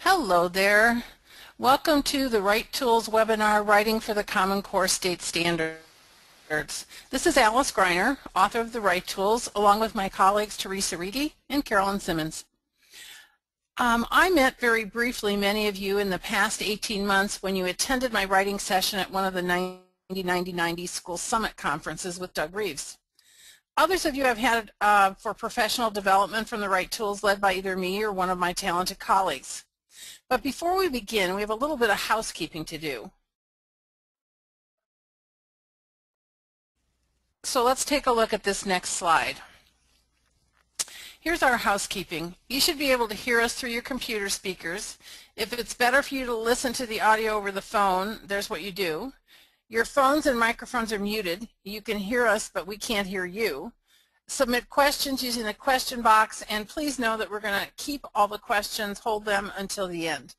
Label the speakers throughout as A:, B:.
A: Hello there. Welcome to the Right Tools webinar, Writing for the Common Core State Standards. This is Alice Greiner, author of the Right Tools, along with my colleagues Teresa Reedy and Carolyn Simmons. I met very briefly many of you in the past 18 months when you attended my writing session at one of the 90 School Summit conferences with Doug Reeves. Others of you have had for professional development from the Right Tools led by either me or one of my talented colleagues. But before we begin, we have a little bit of housekeeping to do. So let's take a look at this next slide. Here's our housekeeping. You should be able to hear us through your computer speakers. If it's better for you to listen to the audio over the phone, there's what you do. Your phones and microphones are muted. You can hear us, but we can't hear you. Submit questions using the question box, and please know that we're going to keep all the questions, hold them until the end.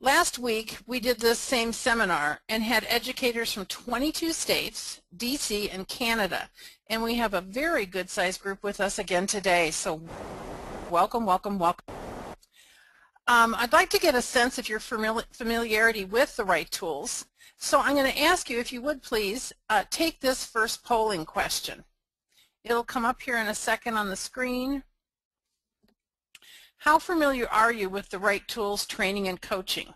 A: Last week, we did this same seminar and had educators from 22 states, DC, and Canada, and we have a very good-sized group with us again today, so welcome, welcome, welcome. I'd like to get a sense of your familiarity with the Right Tools, so I'm going to ask you, if you would please, take this first polling question. It'll come up here in a second on the screen. How familiar are you with the Right Tools training and coaching?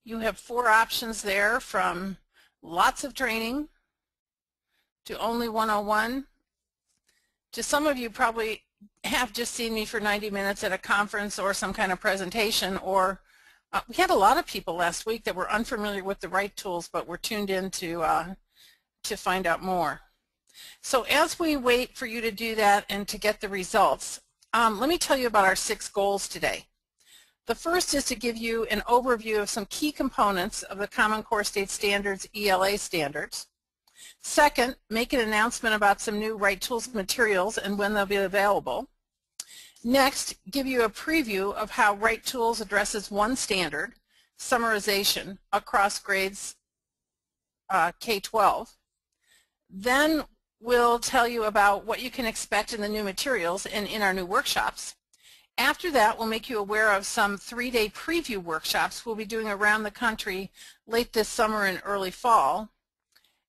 A: You have 4 options there, from lots of training to only 101. To some of you probably have just seen me for 90 minutes at a conference or some kind of presentation, or we had a lot of people last week that were unfamiliar with the Right Tools but were tuned in to find out more. So as we wait for you to do that and to get the results, let me tell you about our 6 goals today. The first is to give you an overview of some key components of the Common Core State Standards ELA standards. Second, make an announcement about some new Right Tools materials and when they'll be available. Next, give you a preview of how Right Tools addresses one standard, summarization, across grades K-12. Then we'll tell you about what you can expect in the new materials and in our new workshops. After that, we'll make you aware of some 3-day preview workshops we'll be doing around the country late this summer and early fall.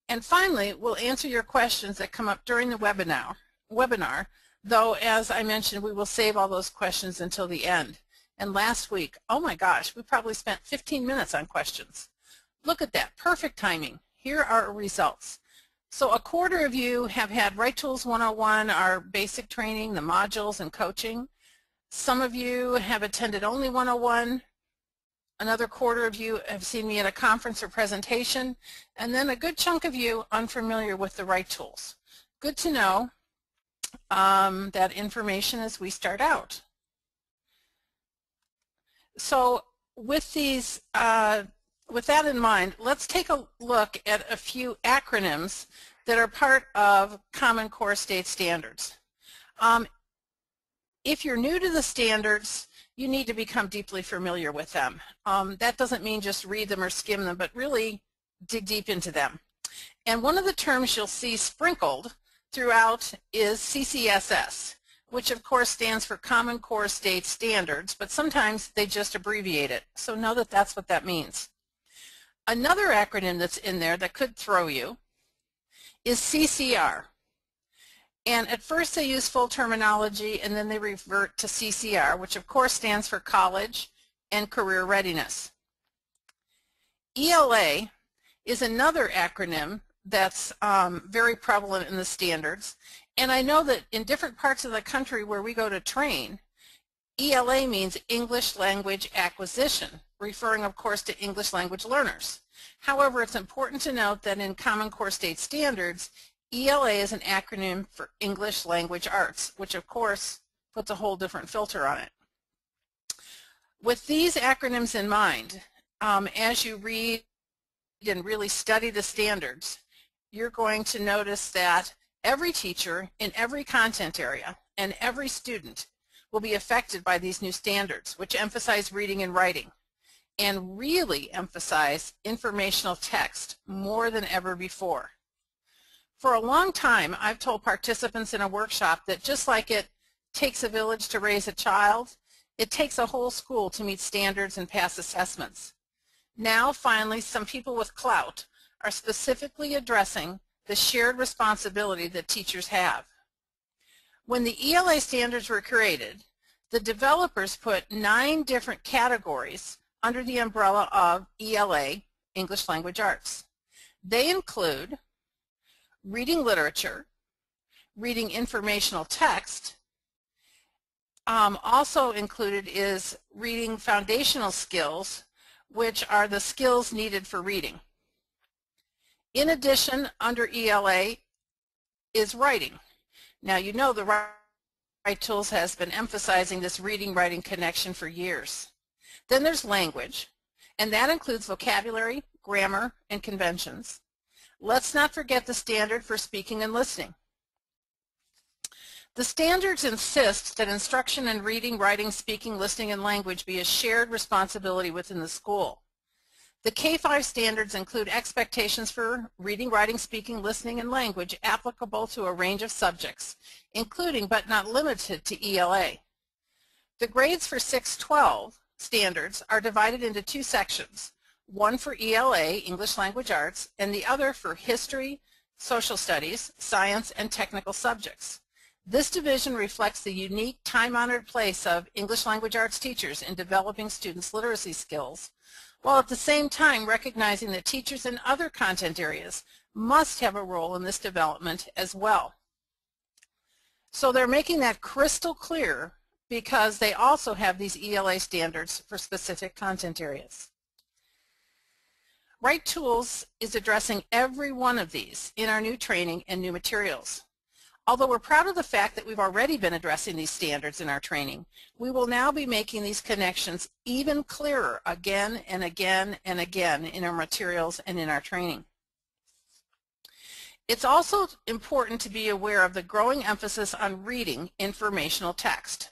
A: And finally, we'll answer your questions that come up during the webinar, though, as I mentioned, we will save all those questions until the end. And last week, oh my gosh, we probably spent 15 minutes on questions. Look at that, perfect timing. Here are our results. So a quarter of you have had Right Tools 101, our basic training, the modules, and coaching. Some of you have attended only 101. Another quarter of you have seen me at a conference or presentation, and then a good chunk of you unfamiliar with the Right Tools. Good to know that information as we start out. So with these, with that in mind, let's take a look at a few acronyms that are part of Common Core State Standards. If you're new to the standards, you need to become deeply familiar with them. That doesn't mean just read them or skim them, but really dig deep into them. And one of the terms you'll see sprinkled throughout is CCSS, which of course stands for Common Core State Standards, but sometimes they just abbreviate it. So know that that's what that means. Another acronym that's in there that could throw you is CCR. And at first they use full terminology, and then they revert to CCR, which of course stands for College and Career Readiness. ELA is another acronym that's very prevalent in the standards, and I know that in different parts of the country where we go to train, ELA means English Language Acquisition, referring of course to English language learners. However, it's important to note that in Common Core State Standards, ELA is an acronym for English Language Arts, which of course puts a whole different filter on it. With these acronyms in mind, as you read and really study the standards, you're going to notice that every teacher in every content area and every student will be affected by these new standards, which emphasize reading and writing and really emphasize informational text more than ever before. For a long time, I've told participants in a workshop that just like it takes a village to raise a child, It takes a whole school to meet standards and pass assessments. Now, finally, some people with clout are specifically addressing the shared responsibility that teachers have. When the ELA standards were created, the developers put 9 different categories under the umbrella of ELA, English Language Arts. They include reading literature, reading informational text. Also included is reading foundational skills, which are the skills needed for reading. In addition, under ELA is writing. Now, you know the Right Tools has been emphasizing this reading-writing connection for years. Then there's language, and that includes vocabulary, grammar, and conventions. Let's not forget the standard for speaking and listening. The standards insist that instruction in reading, writing, speaking, listening, and language be a shared responsibility within the school. The K-5 standards include expectations for reading, writing, speaking, listening, and language applicable to a range of subjects, including but not limited to ELA. The grades for 612 standards are divided into 2 sections, one for ELA, English Language Arts, and the other for history, social studies, science, and technical subjects. This division reflects the unique time-honored place of English Language Arts teachers in developing students' literacy skills, while at the same time recognizing that teachers in other content areas must have a role in this development as well. So they're making that crystal clear because they also have these ELA standards for specific content areas. Right Tools is addressing every one of these in our new training and new materials. Although we're proud of the fact that we've already been addressing these standards in our training, we will now be making these connections even clearer again and again and again in our materials and in our training. It's also important to be aware of the growing emphasis on reading informational text.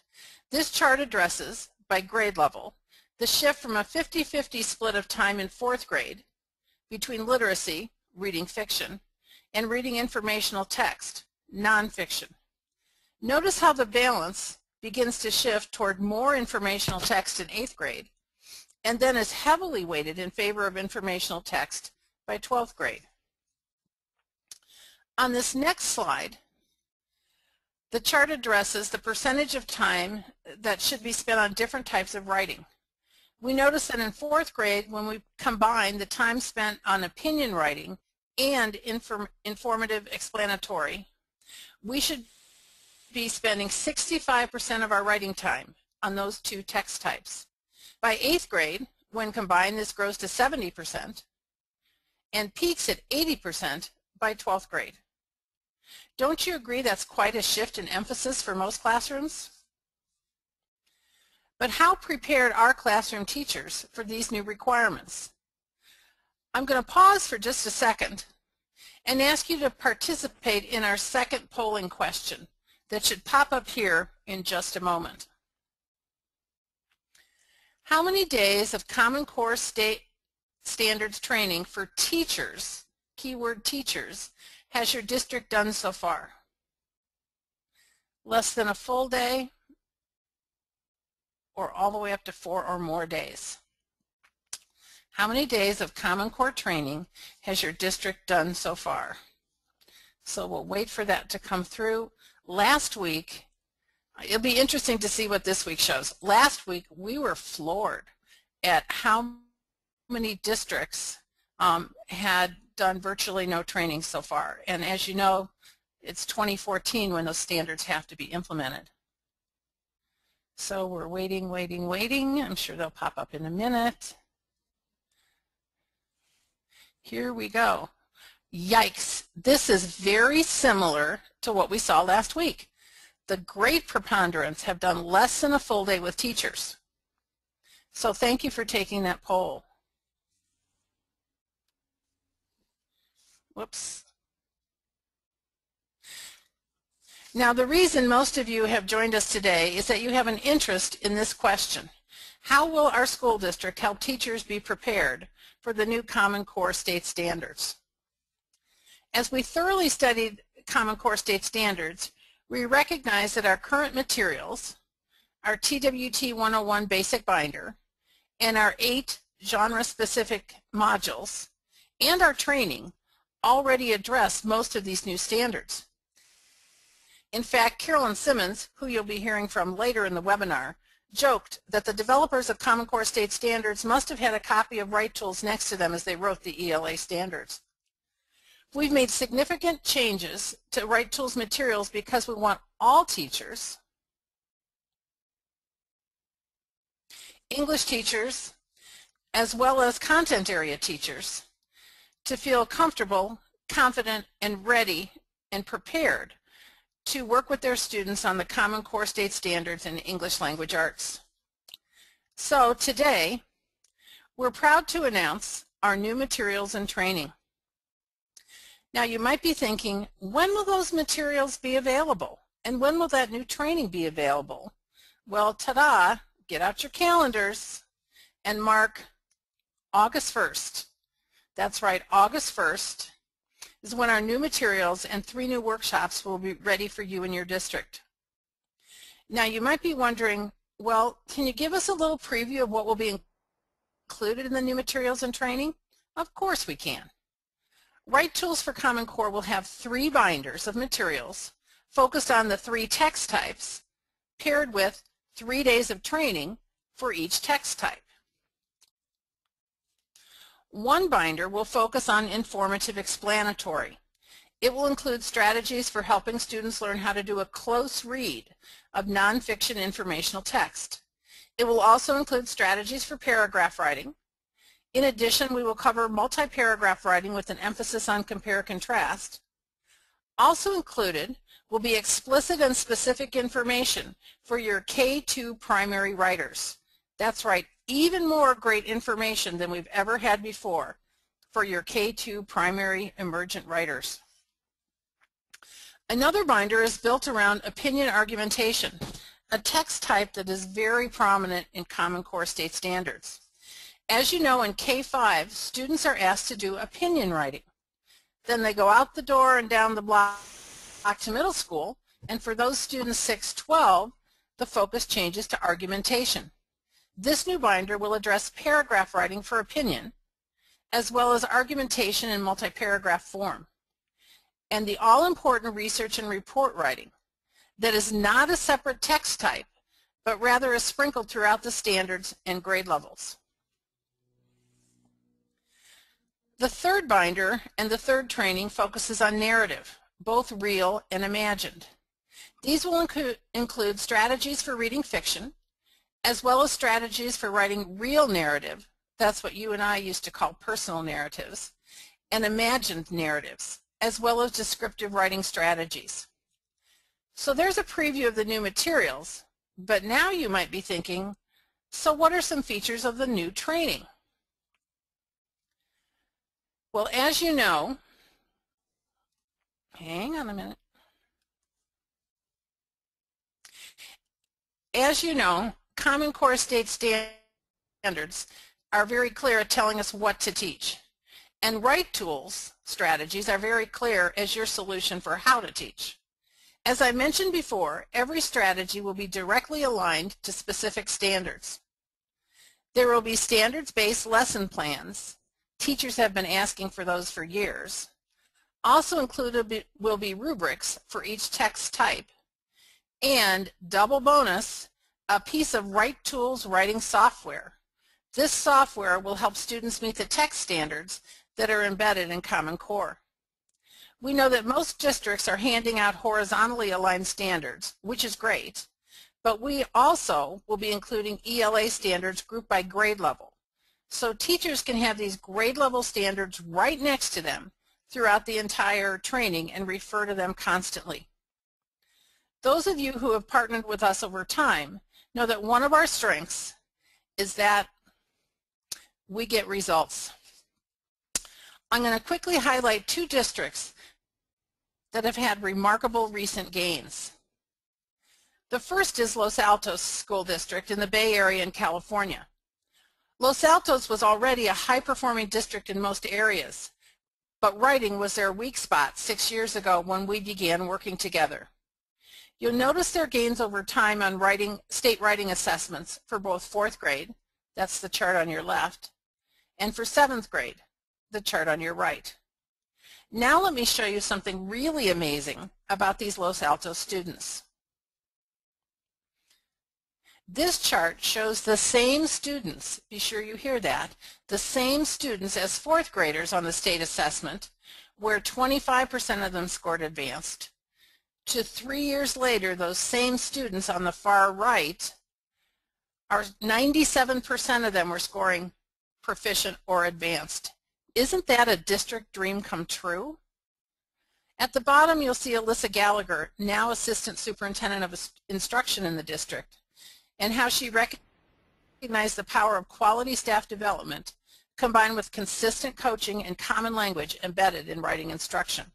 A: This chart addresses, by grade level, the shift from a 50-50 split of time in 4th grade between literacy, reading fiction, and reading informational text, nonfiction. Notice how the balance begins to shift toward more informational text in 8th grade and then is heavily weighted in favor of informational text by 12th grade. On this next slide, the chart addresses the percentage of time that should be spent on different types of writing. We notice that in 4th grade, when we combine the time spent on opinion writing and informative explanatory, we should be spending 65% of our writing time on those 2 text types. By 8th grade, when combined, this grows to 70% and peaks at 80% by 12th grade. Don't you agree that's quite a shift in emphasis for most classrooms? But how prepared are classroom teachers for these new requirements? I'm going to pause for just a second and ask you to participate in our second polling question that should pop up here in just a moment. How many days of Common Core State Standards training for teachers, keyword teachers, has your district done so far? Less than a full day or all the way up to 4 or more days? How many days of Common Core training has your district done so far? So we'll wait for that to come through. Last week, it'll be interesting to see what this week shows. Last week, we were floored at how many districts had done virtually no training so far. And as you know, it's 2014 when those standards have to be implemented. So we're waiting, waiting, waiting. I'm sure they'll pop up in a minute. Here we go. Yikes. This is very similar to what we saw last week. The great preponderance have done less than a full day with teachers. So thank you for taking that poll. Whoops. Now, the reason most of you have joined us today is that you have an interest in this question. How will our school district help teachers be prepared for the new Common Core State Standards? As we thoroughly studied Common Core State Standards, we recognize that our current materials, our TWT 101 basic binder, and our 8 genre-specific modules, and our training already address most of these new standards. In fact, Carolyn Simmons, who you'll be hearing from later in the webinar, joked that the developers of Common Core State Standards must have had a copy of Write Tools next to them as they wrote the ELA standards. We've made significant changes to Write Tools materials because we want all teachers, English teachers, as well as content area teachers, to feel comfortable, confident, and ready and prepared to work with their students on the Common Core State Standards in English Language Arts. So today, we're proud to announce our new materials and training. Now you might be thinking, when will those materials be available? And when will that new training be available? Well, ta-da, get out your calendars and mark August 1st. That's right, August 1st is when our new materials and 3 new workshops will be ready for you in your district. Now you might be wondering, well, can you give us a little preview of what will be included in the new materials and training? Of course we can. Write Tools for Common Core will have 3 binders of materials focused on the 3 text types, paired with 3 days of training for each text type. One binder will focus on informative explanatory. It will include strategies for helping students learn how to do a close read of nonfiction informational text. It will also include strategies for paragraph writing. In addition, we will cover multi-paragraph writing with an emphasis on compare-contrast. Also included will be explicit and specific information for your K-2 primary writers. That's right, even more great information than we've ever had before for your K-2 primary emergent writers. Another binder is built around opinion argumentation, a text type that is very prominent in Common Core State Standards. As you know, in K-5, students are asked to do opinion writing. Then they go out the door and down the block to middle school, and for those students 6-12, the focus changes to argumentation. This new binder will address paragraph writing for opinion, as well as argumentation in multi-paragraph form, and the all-important research and report writing that is not a separate text type, but rather is sprinkled throughout the standards and grade levels. The third binder and the third training focuses on narrative, both real and imagined. These will include strategies for reading fiction, as well as strategies for writing real narrative, that's what you and I used to call personal narratives, and imagined narratives, as well as descriptive writing strategies. So there's a preview of the new materials, but now you might be thinking, so what are some features of the new training? Well, as you know, hang on a minute. As you know, Common Core State Standards are very clear at telling us what to teach. And Write Tools strategies are very clear as your solution for how to teach. As I mentioned before, every strategy will be directly aligned to specific standards. There will be standards-based lesson plans. Teachers have been asking for those for years. Also included will be rubrics for each text type. And double bonus, a piece of Write Tools writing software. This software will help students meet the text standards that are embedded in Common Core. We know that most districts are handing out horizontally aligned standards, which is great, but we also will be including ELA standards grouped by grade level. So teachers can have these grade level standards right next to them throughout the entire training and refer to them constantly. Those of you who have partnered with us over time know that one of our strengths is that we get results. I'm going to quickly highlight 2 districts that have had remarkable recent gains. The first is Los Altos School District in the Bay Area in California. Los Altos was already a high-performing district in most areas, but writing was their weak spot 6 years ago when we began working together. You'll notice their gains over time on state writing assessments for both 4th grade, that's the chart on your left, and for 7th grade, the chart on your right. Now let me show you something really amazing about these Los Altos students. This chart shows the same students, be sure you hear that, the same students as 4th graders on the state assessment, where 25% of them scored advanced, to 3 years later, those same students on the far right, 97% of them were scoring proficient or advanced. Isn't that a district dream come true? At the bottom, you'll see Alyssa Gallagher, now Assistant Superintendent of Instruction in the district, and how she recognized the power of quality staff development combined with consistent coaching and common language embedded in writing instruction.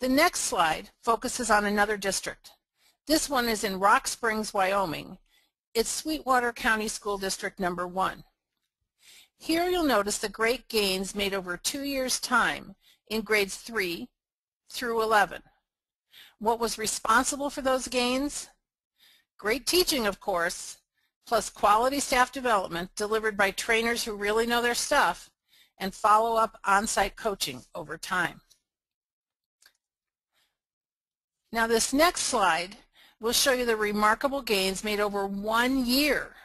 A: The next slide focuses on another district. This one is in Rock Springs, Wyoming. It's Sweetwater County School District number 1. Here you'll notice the great gains made over 2 years' time in grades 3 through 11. What was responsible for those gains? Great teaching, of course, plus quality staff development delivered by trainers who really know their stuff and follow-up on-site coaching over time. Now this next slide will show you the remarkable gains made over 1 year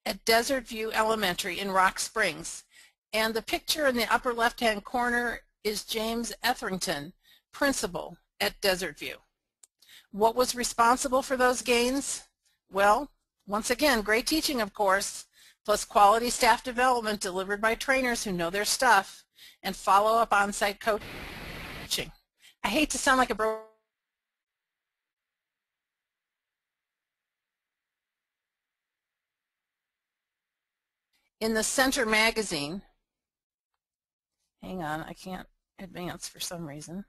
A: at Desert View Elementary in Rock Springs. And the picture in the upper left-hand corner is James Etherington, principal at Desert View. What was responsible for those gains? Well, once again, great teaching, of course, plus quality staff development delivered by trainers who know their stuff and follow-up on-site coaching. I hate to sound like a broken in the Center magazine, hang on, I can't advance for some reason.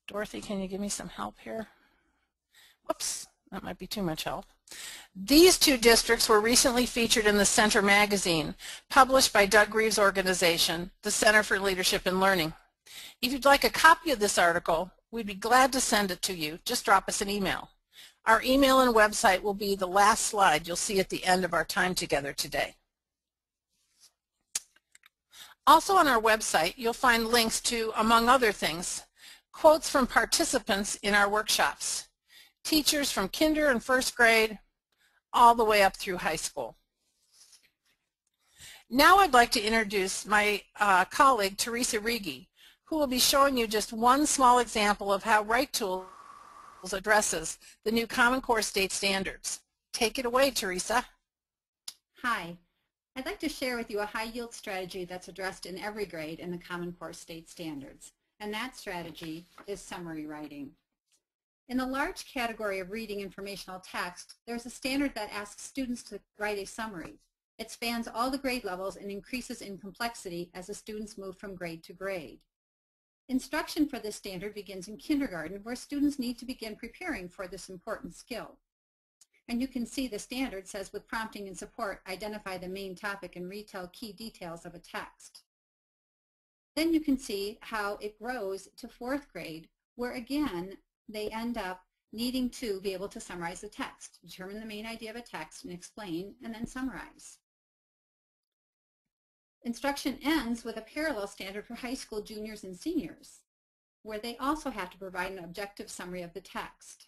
A: Dorothy, can you give me some help here? Whoops, that might be too much help. These 2 districts were recently featured in the Center magazine, published by Doug Greaves' organization, the Center for Leadership and Learning. If you'd like a copy of this article, we'd be glad to send it to you. Just drop us an email. Our email and website will be the last slide you'll see at the end of our time together today. Also on our website, you'll find links to, among other things, quotes from participants in our workshops, teachers from kinder and 1st grade, all the way up through high school. Now I'd like to introduce my colleague, Teresa Rigi, who will be showing you just one small example of how Right Tools addresses the new Common Core state standards. Take it away, Teresa.
B: Hi. I'd like to share with you a high-yield strategy that's addressed in every grade in the Common Core state standards, and that strategy is summary writing. In the large category of reading informational text, there's a standard that asks students to write a summary. It spans all the grade levels and increases in complexity as the students move from grade to grade. Instruction for this standard begins in kindergarten, where students need to begin preparing for this important skill. And you can see the standard says, with prompting and support, identify the main topic and retell key details of a text. Then you can see how it grows to 4th grade, where again, they end up needing to be able to summarize the text, determine the main idea of a text and explain, and then summarize. Instruction ends with a parallel standard for high school juniors and seniors, where they also have to provide an objective summary of the text.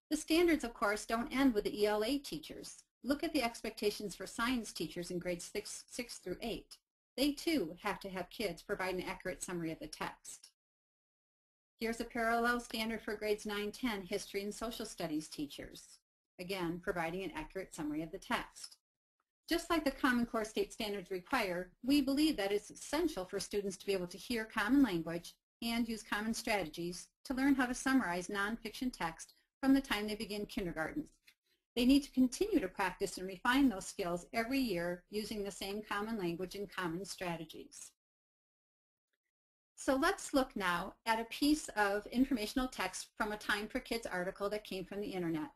B: The standards, of course, don't end with the ELA teachers. Look at the expectations for science teachers in grades 6 through 8. They, too, have to have kids provide an accurate summary of the text. Here's a parallel standard for grades 9, 10 history and social studies teachers, again, providing an accurate summary of the text. Just like the Common Core state standards require, we believe that it's essential for students to be able to hear common language and use common strategies to learn how to summarize nonfiction text from the time they begin kindergarten. They need to continue to practice and refine those skills every year using the same common language and common strategies. So let's look now at a piece of informational text from a Time for Kids article that came from the internet.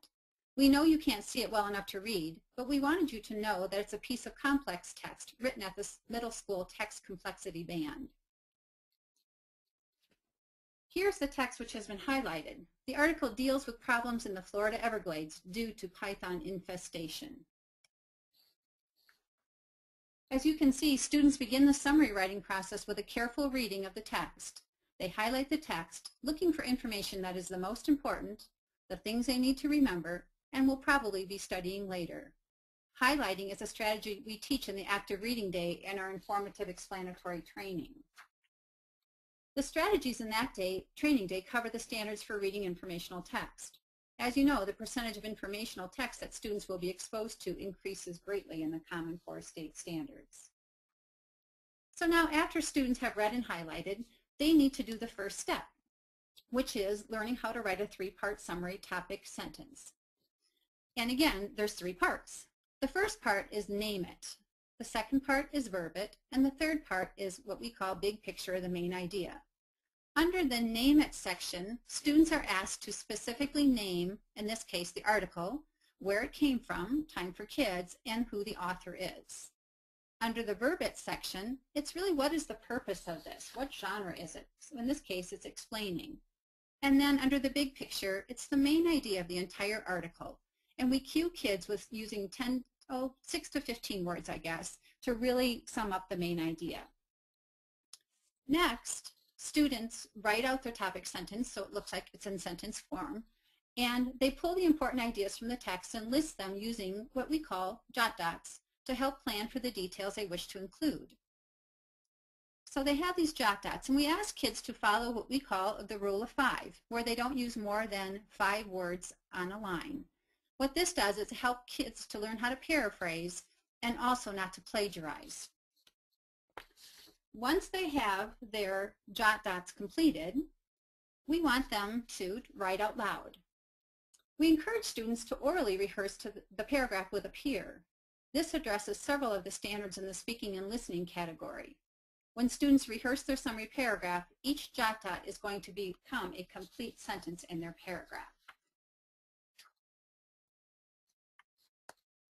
B: We know you can't see it well enough to read, but we wanted you to know that it's a piece of complex text written at the middle school text complexity band. Here's the text which has been highlighted. The article deals with problems in the Florida Everglades due to python infestation. As you can see, students begin the summary writing process with a careful reading of the text. They highlight the text, looking for information that is the most important, the things they need to remember, and will probably be studying later. Highlighting is a strategy we teach in the active reading day and our informative explanatory training. The strategies in that training day cover the standards for reading informational text. As you know, the percentage of informational text that students will be exposed to increases greatly in the Common Core state standards. So now, after students have read and highlighted, they need to do the first step, which is learning how to write a three-part summary topic sentence. And again, there's three parts. The first part is name it. The second part is verb it. And the third part is what we call big picture, the main idea. Under the Name It section, students are asked to specifically name, in this case, the article, where it came from, Time for Kids, and who the author is. Under the Verb It section, it's really what is the purpose of this? What genre is it? So in this case, it's explaining. And then under the Big Picture, it's the main idea of the entire article. And we cue kids with using 6 to 15 words, I guess, to really sum up the main idea. Next, students write out their topic sentence so it looks like it's in sentence form, and they pull the important ideas from the text and list them using what we call jot dots to help plan for the details they wish to include. So they have these jot dots, and we ask kids to follow what we call the rule of 5, where they don't use more than 5 words on a line. What this does is help kids to learn how to paraphrase and also not to plagiarize. Once they have their jot dots completed, we want them to write out loud. We encourage students to orally rehearse the paragraph with a peer. This addresses several of the standards in the speaking and listening category. When students rehearse their summary paragraph, each jot dot is going to become a complete sentence in their paragraph.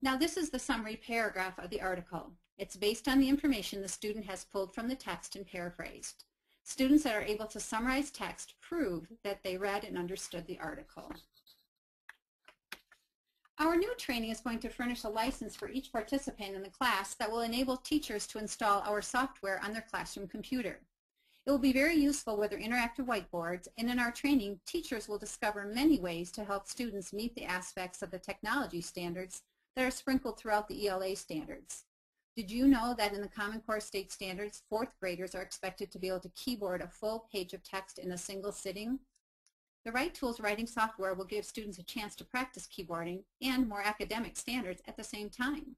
B: Now this is the summary paragraph of the article. It's based on the information the student has pulled from the text and paraphrased. Students that are able to summarize text prove that they read and understood the article. Our new training is going to furnish a license for each participant in the class that will enable teachers to install our software on their classroom computer. It will be very useful with their interactive whiteboards, and in our training, teachers will discover many ways to help students meet the aspects of the technology standards that are sprinkled throughout the ELA standards. Did you know that in the Common Core state standards, 4th graders are expected to be able to keyboard a full page of text in a single sitting? The right tools writing software will give students a chance to practice keyboarding and more academic standards at the same time.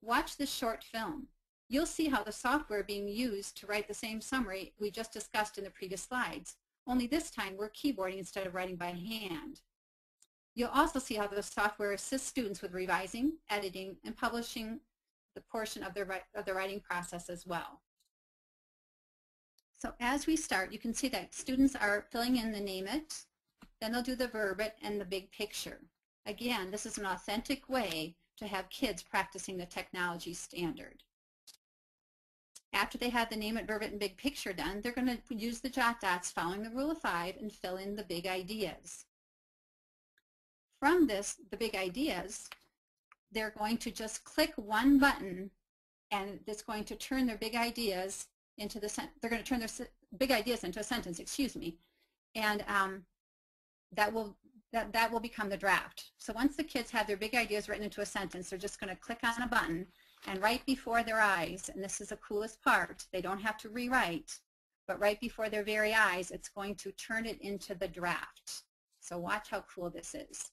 B: Watch this short film. You'll see how the software being used to write the same summary we just discussed in the previous slides, only this time we're keyboarding instead of writing by hand. You'll also see how the software assists students with revising, editing, and publishing the portion of the writing process as well. So as we start, you can see that students are filling in the name it, then they'll do the verb it and the big picture. Again, this is an authentic way to have kids practicing the technology standard. After they have the name it, verb it, and big picture done, they're going to use the jot dots following the rule of 5 and fill in the big ideas. From this, the big ideas, they're going to just click one button, and it's going to turn their big ideas into they're going to turn their big ideas into a sentence, excuse me, and that will become the draft. So once the kids have their big ideas written into a sentence, they're just going to click on a button, and right before their eyes, and this is the coolest part, they don't have to rewrite, but right before their very eyes, it's going to turn it into the draft. So watch how cool this is.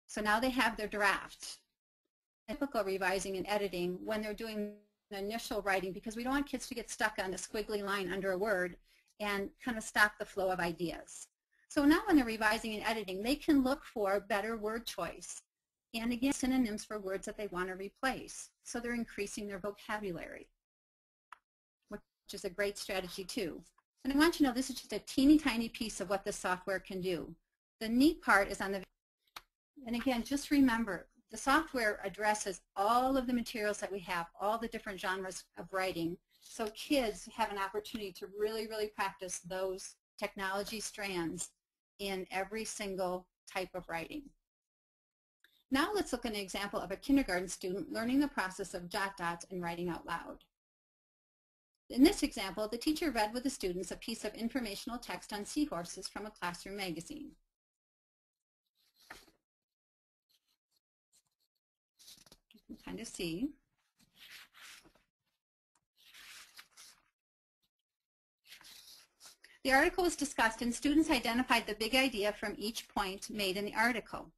B: So now they have their draft. Typical revising and editing when they're doing the initial writing, because we don't want kids to get stuck on the squiggly line under a word and kind of stop the flow of ideas. So now when they're revising and editing, they can look for better word choice and again synonyms for words that they want to replace. So they're increasing their vocabulary, which is a great strategy too. And I want you to know this is just a teeny tiny piece of what this software can do. The neat part is on the, and again, just remember, the software addresses all of the materials that we have, all the different genres of writing, So kids have an opportunity to really, really practice those technology strands in every single type of writing. Now let's look at an example of a kindergarten student learning the process of jot dots and writing out loud. In this example, the teacher read with the students a piece of informational text on seahorses from a classroom magazine. You can kind of see. The article was discussed and students identified the big idea from each point made in the article.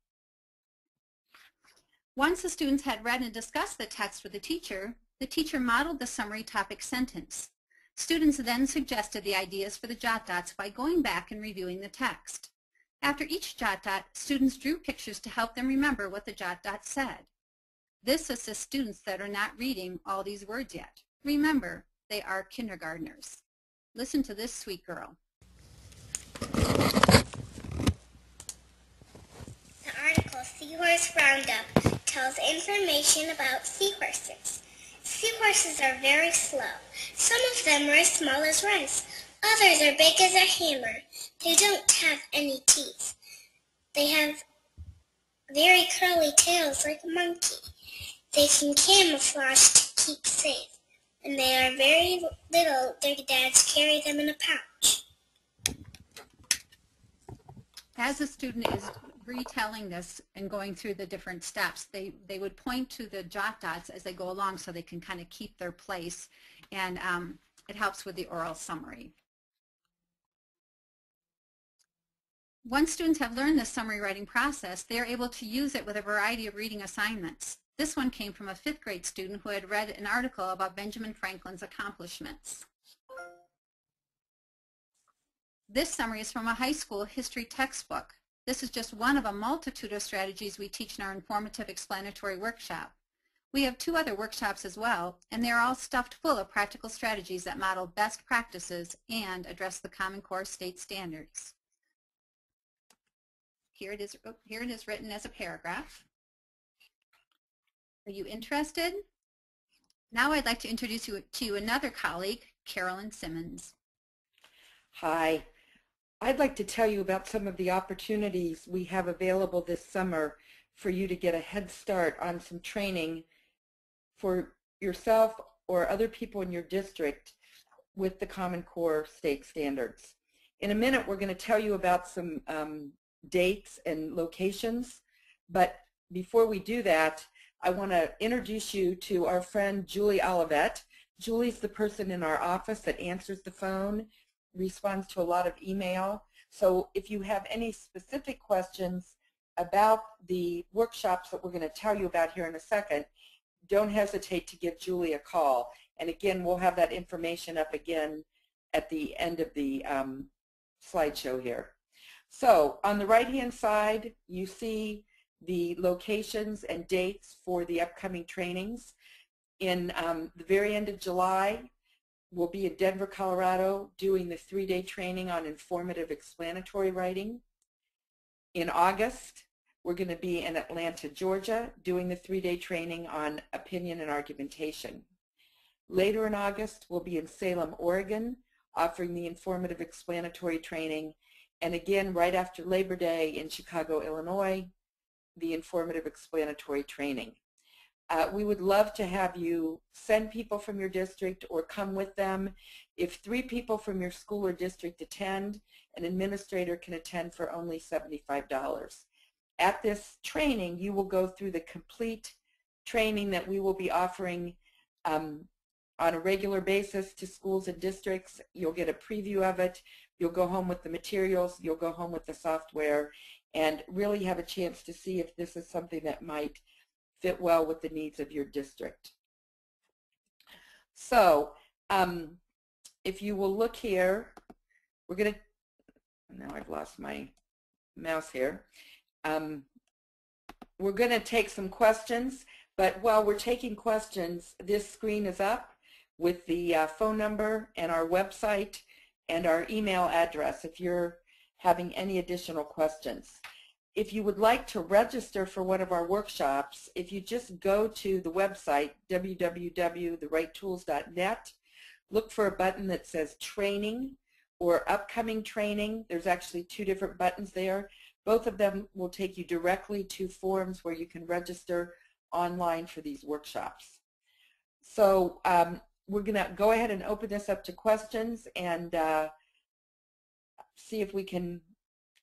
B: Once the students had read and discussed the text with the teacher modeled the summary topic sentence. Students then suggested the ideas for the jot dots by going back and reviewing the text. After each jot dot, students drew pictures to help them remember what the jot dot said. This assists students that are not reading all these words yet. Remember, they are kindergartners. Listen to this sweet girl.
C: The article Seahorse Roundup tells information about seahorses. Seahorses are very slow. Some of them are as small as rice. Others are big as a hammer. They don't have any teeth. They have very curly tails like a monkey. They can camouflage to keep safe. When they are very little, their dads carry them in a pouch.
B: As a student is retelling this and going through the different steps, they would point to the jot dots as they go along so they can kind of keep their place, and it helps with the oral summary. Once students have learned this summary writing process, they are able to use it with a variety of reading assignments. This one came from a 5th grade student who had read an article about Benjamin Franklin's accomplishments. This summary is from a high school history textbook. This is just one of a multitude of strategies we teach in our informative explanatory workshop. We have 2 other workshops as well, and they are all stuffed full of practical strategies that model best practices and address the Common Core state standards. Here it is written as a paragraph. Are you interested? Now I'd like to introduce you to another colleague, Carolyn Simmons.
D: Hi. I'd like to tell you about some of the opportunities we have available this summer for you to get a head start on some training for yourself or other people in your district with the Common Core state standards. In a minute, we're going to tell you about some dates and locations, but before we do that, I want to introduce you to our friend Julie Olivet. Julie's the person in our office that answers the phone, responds to a lot of email. So if you have any specific questions about the workshops that we're going to tell you about here in a second, don't hesitate to give Julie a call. And again, we'll have that information up again at the end of the slideshow here. So on the right-hand side, you see the locations and dates for the upcoming trainings. In the very end of July, we'll be in Denver, Colorado, doing the 3-day training on informative explanatory writing. In August, we're going to be in Atlanta, Georgia, doing the 3-day training on opinion and argumentation. Later in August, we'll be in Salem, Oregon, offering the informative explanatory training. And again, right after Labor Day in Chicago, Illinois, the informative explanatory training. We would love to have you send people from your district or come with them. If 3 people from your school or district attend, an administrator can attend for only $75. At this training, you will go through the complete training that we will be offering on a regular basis to schools and districts. You'll get a preview of it. You'll go home with the materials. You'll go home with the software and really have a chance to see if this is something that might fit well with the needs of your district. So if you will look here, we're going to, now I've lost my mouse here. We're going to take some questions, but while we're taking questions, this screen is up with the phone number and our website and our email address if you're having any additional questions. If you would like to register for one of our workshops, if you just go to the website, www.therightTools.net, look for a button that says training or upcoming training. There's actually two different buttons there. Both of them will take you directly to forums where you can register online for these workshops. So we're going to go ahead and open this up to questions and see if we can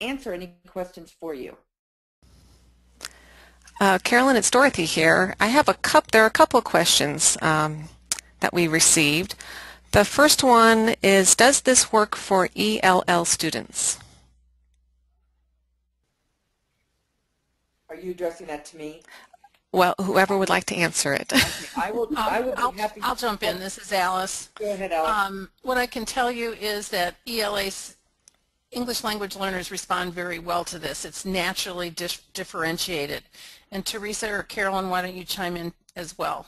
D: answer any questions for you.
E: Carolyn, it's Dorothy here. There are a couple of questions that we received. The first one is, does this work for ELL students?
D: Are you addressing that to me?
E: Well, whoever would like to answer it.
D: Okay. I will be happy.
A: I'll jump in. This is Alice.
D: Go ahead, Alice.
A: What I can tell you is that ELA's English language learners respond very well to this. It's naturally differentiated. And Teresa or Carolyn, why don't you chime in as well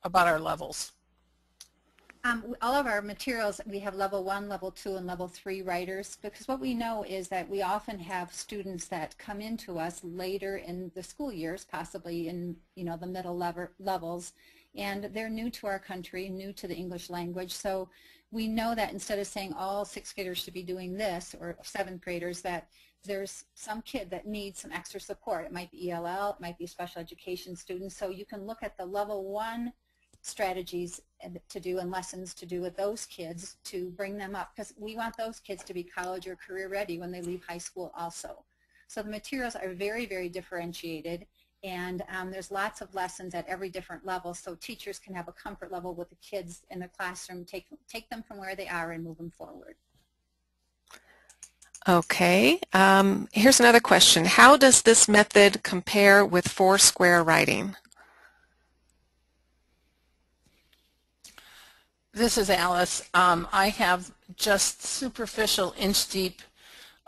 A: about our levels?
B: All of our materials, we have level 1, level 2, and level 3 writers, because what we know is that we often have students that come into us later in the school years, possibly in the middle levels, and they're new to our country, new to the English language. So we know that instead of saying all 6th graders should be doing this, or 7th graders, that there's some kid that needs some extra support. It might be ELL, it might be special education students. So you can look at the level 1 strategies to do and lessons to do with those kids to bring them up, because we want those kids to be college or career ready when they leave high school also. So the materials are very, very differentiated, and there's lots of lessons at every different level, so teachers can have a comfort level with the kids in the classroom, take them from where they are and move them forward.
E: Okay, here's another question. How does this method compare with Foursquare writing?
A: This is Alice. I have just superficial inch-deep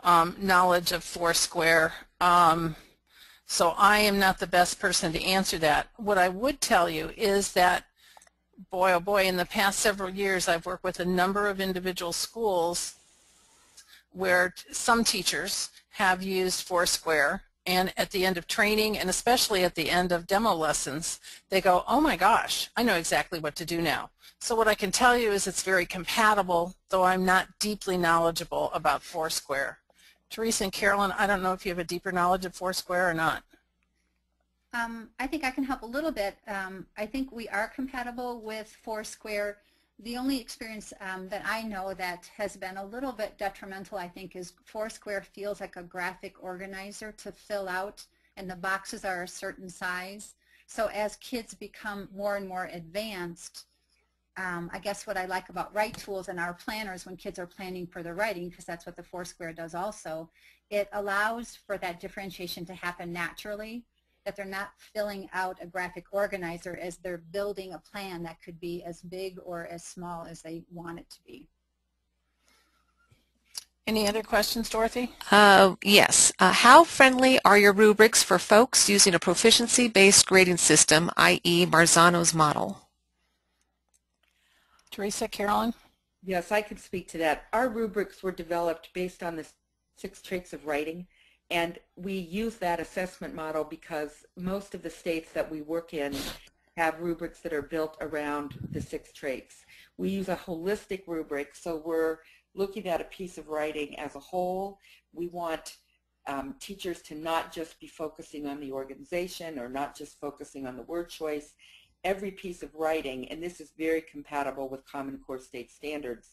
A: knowledge of Foursquare, so I am not the best person to answer that. What I would tell you is that, boy, oh boy, in the past several years I've worked with a number of individual schools where some teachers have used Foursquare, and at the end of training, and especially at the end of demo lessons, they go, oh my gosh, I know exactly what to do now. So what I can tell you is it's very compatible, though I'm not deeply knowledgeable about Foursquare. Teresa and Carolyn, I don't know if you have a deeper knowledge of Foursquare or not.
B: I think I can help a little bit. I think we are compatible with Foursquare. The only experience that I know that has been a little bit detrimental, I think, is Foursquare feels like a graphic organizer to fill out, and the boxes are a certain size. So as kids become more and more advanced, I guess what I like about Write Tools and our planners when kids are planning for their writing, because that's what the Foursquare does also, it allows for that differentiation to happen naturally, that they're not filling out a graphic organizer as they're building a plan that could be as big or as small as they want it to be.
A: Any other questions, Dorothy?
E: Yes. How friendly are your rubrics for folks using a proficiency-based grading system, i.e. Marzano's model?
A: Teresa, Carolyn?
D: Yes, I could speak to that. Our rubrics were developed based on the 6 traits of writing, and we use that assessment model because most of the states that we work in have rubrics that are built around the 6 traits. We use a holistic rubric, so we're looking at a piece of writing as a whole. We want teachers to not just be focusing on the organization or not just focusing on the word choice. Every piece of writing, and this is very compatible with Common Core state standards,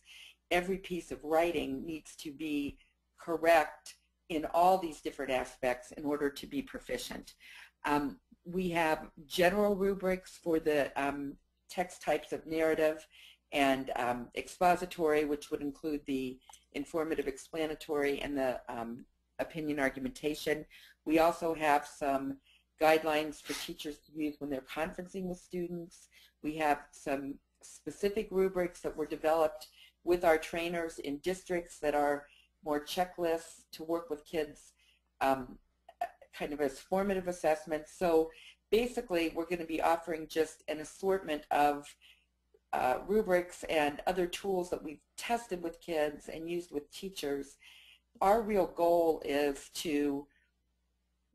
D: every piece of writing needs to be correct in all these different aspects in order to be proficient. We have general rubrics for the text types of narrative and expository, which would include the informative explanatory and the opinion argumentation. We also have some guidelines for teachers to use when they're conferencing with students. We have some specific rubrics that were developed with our trainers in districts that are more checklists to work with kids kind of as formative assessments. So basically we're going to be offering just an assortment of rubrics and other tools that we've tested with kids and used with teachers. Our real goal is to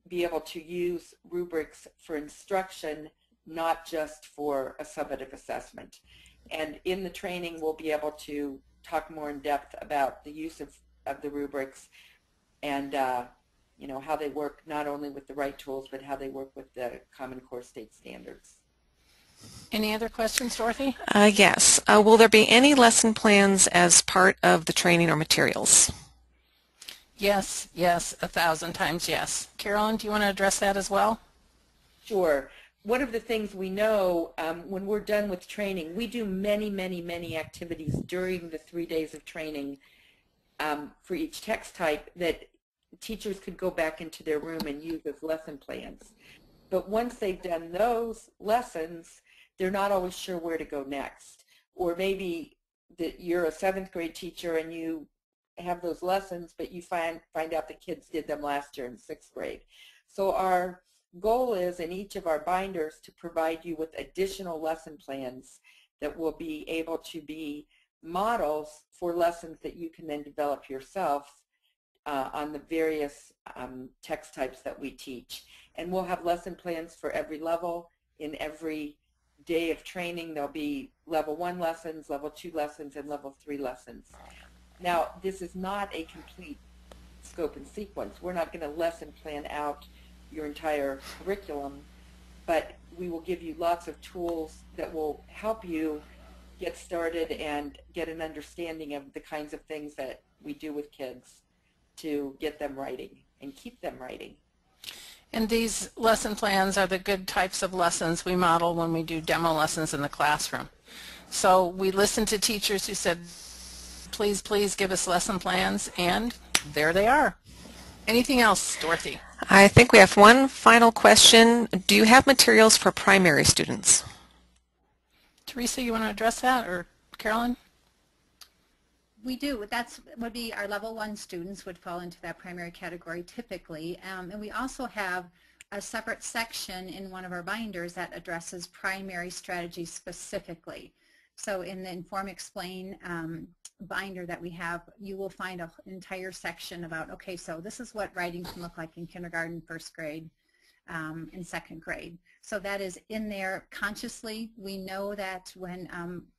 D: be able to use rubrics for instruction, not just for a summative assessment. And in the training, we'll be able to talk more in depth about the use of the rubrics and you know, how they work not only with the right tools, but how they work with the Common Core state standards.
A: Any other questions, Dorothy?
E: Yes. Will there be any lesson plans as part of the training or materials?
A: Yes, yes, 1,000 times yes. Carolyn, do you want to address that as well?
D: Sure. One of the things we know when we're done with training, we do many, many, many activities during the 3 days of training for each text type that teachers could go back into their room and use as lesson plans. But once they've done those lessons, they're not always sure where to go next. Or maybe that you're a 7th grade teacher and you have those lessons, but you find out the kids did them last year in 6th grade. So our goal is in each of our binders to provide you with additional lesson plans that will be able to be models for lessons that you can then develop yourself on the various text types that we teach. And we'll have lesson plans for every level. In every day of training, there'll be level 1 lessons, level 2 lessons, and level 3 lessons. Now, this is not a complete scope and sequence. We're not going to lesson plan out your entire curriculum, but we will give you lots of tools that will help you get started and get an understanding of the kinds of things that we do with kids to get them writing and keep them writing.
A: And these lesson plans are the good types of lessons we model when we do demo lessons in the classroom. So we listened to teachers who said, please, please give us lesson plans, and there they are. Anything else, Dorothy?
E: I think we have one final question. Do you have materials for primary students?
A: Teresa, you want to address that, or Carolyn?
B: We do. That would be our level 1 students would fall into that primary category typically. And we also have a separate section in one of our binders that addresses primary strategies specifically. So in the Inform Explain binder that we have, you will find an entire section about, okay, so this is what writing can look like in kindergarten, 1st grade, and 2nd grade. So that is in there consciously. We know that when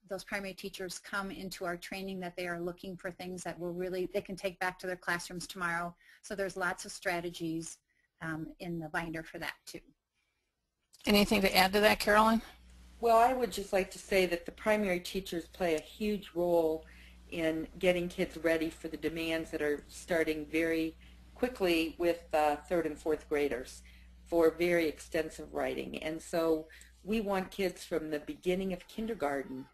B: those primary teachers come into our training that they are looking for things that will really, they can take back to their classrooms tomorrow. So there's lots of strategies in the binder for that too.
A: Anything to add to that, Carolyn?
D: Well, I would just like to say that the primary teachers play a huge role in getting kids ready for the demands that are starting very quickly with 3rd and 4th graders for very extensive writing. And so we want kids from the beginning of kindergarten.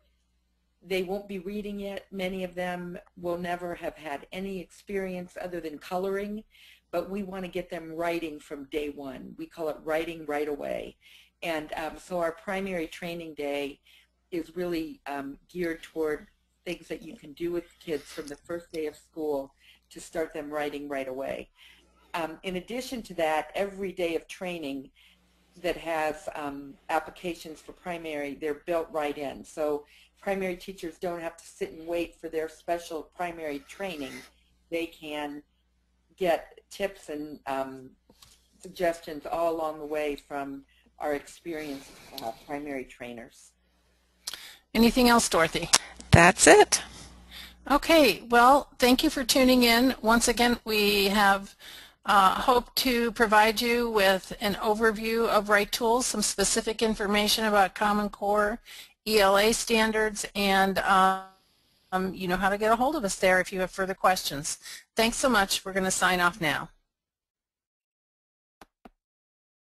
D: They won't be reading yet. Many of them will never have had any experience other than coloring, but we want to get them writing from day 1. We call it writing right away. And so our primary training day is really geared toward things that you can do with kids from the first day of school to start them writing right away. In addition to that, every day of training that has applications for primary, they're built right in. So primary teachers don't have to sit and wait for their special primary training. They can get tips and suggestions all along the way from our experienced primary trainers.
A: Anything else, Dorothy?
E: That's it.
A: Okay, well, thank you for tuning in. Once again, we have hope to provide you with an overview of Write Tools, some specific information about Common Core, ELA standards, and you know how to get a hold of us there if you have further questions. Thanks so much. We're going to sign off now.